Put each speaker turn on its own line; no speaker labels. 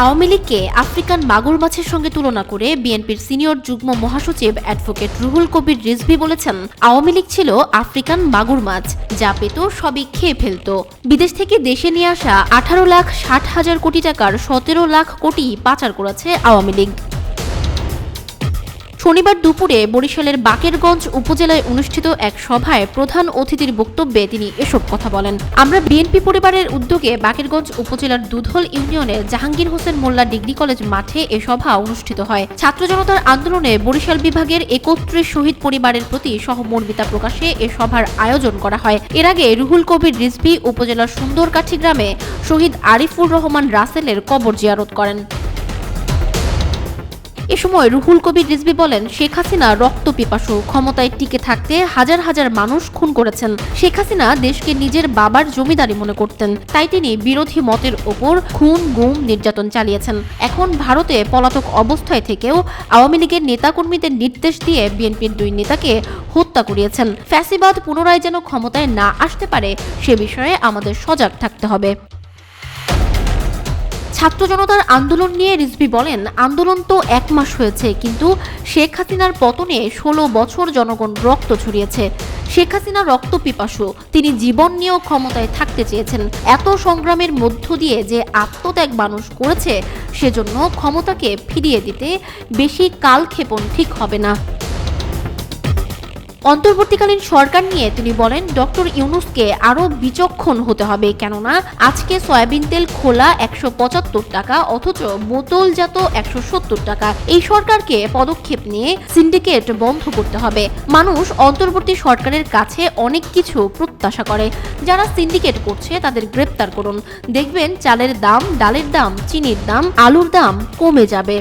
আওয়ামী লীগকে আফ্রিকান মাগুর মাছের সঙ্গে তুলনা করে বিএনপির সিনিয়র যুগ্ম মহাসচিব অ্যাডভোকেট রুহুল কবির রিজভী বলেছেন, আওয়ামী লীগ ছিল আফ্রিকান মাগুর মাছ, যা পেত সবই খেয়ে ফেলত। বিদেশ থেকে দেশে নিয়ে আসা 18,60,000 কোটি টাকার 17 লাখ কোটি পাচার করেছে আওয়ামী লীগ। শনিবার দুপুরে বরিশালের বাকেরগঞ্জ উপজেলায় অনুষ্ঠিত এক সভায় প্রধান অতিথির বক্তব্যে তিনি এসব কথা বলেন। আমরা বিএনপি পরিবারের উদ্যোগে বাকেরগঞ্জ উপজেলার দুধল ইউনিয়নের জাহাঙ্গীর হোসেন মোল্লা ডিগ্রি কলেজ মাঠে এ সভা অনুষ্ঠিত হয়। ছাত্র জনতার আন্দোলনে বরিশাল বিভাগের 31 শহীদ পরিবারের প্রতি সহমর্মিতা প্রকাশে এ সভার আয়োজন করা হয়। এর আগে রুহুল কবির রিজভী উপজেলার সুন্দরকাঠি গ্রামে শহীদ আরিফুর রহমান রাসেলের কবর জিয়ারত করেন। এ সময় রুহুল কবির রিজভী বলেন, শেখ হাসিনা রক্তপিপাসু, ক্ষমতায় টিকে থাকতে হাজার হাজার মানুষ খুন করেছেন। শেখ হাসিনা দেশকে নিজের বাবার জমিদারি মনে করতেন, তাই তিনি বিরোধী মতের ওপর খুন, গুম, নির্যাতন চালিয়েছেন। এখন ভারতে পলাতক অবস্থায় থেকেও আওয়ামী লীগের নেতাকর্মীদের নির্দেশ দিয়ে বিএনপির 2 নেতাকে হত্যা করিয়েছেন। ফ্যাসিবাদ পুনরায় যেন ক্ষমতায় না আসতে পারে সে বিষয়ে আমাদের সজাগ থাকতে হবে। ছাত্র জনতার আন্দোলন নিয়ে রিজভী বলেন, আন্দোলন তো 1 মাস হয়েছে, কিন্তু শেখ হাসিনার পতনে 16 বছর জনগণ রক্ত ছড়িয়েছে। শেখ হাসিনা রক্তপিপাসু, তিনি জীবন নিয়েও ক্ষমতায় থাকতে চেয়েছেন। এত সংগ্রামের মধ্য দিয়ে যে আত্মত্যাগ মানুষ করেছে, সেজন্য ক্ষমতাকে ফিরিয়ে দিতে বেশি কালক্ষেপণ ঠিক হবে না। অন্তর্বর্তীকালীন সরকার নিয়ে তিনি বলেন, ডক্টর ইউনূসকে আরও বিচক্ষণ হতে হবে, কেননা আজকে সয়াবিন তেল খোলা 175 টাকা, অথচ বোতলজাত 170 টাকা। এই সরকারকে পদক্ষেপ নিয়ে সিন্ডিকেট বন্ধ করতে হবে। মানুষ অন্তর্বর্তী সরকারের কাছে অনেক কিছু প্রত্যাশা করে। যারা সিন্ডিকেট করছে তাদের গ্রেপ্তার করুন, দেখবেন চালের দাম, ডালের দাম, চিনির দাম, আলুর দাম কমে যাবে।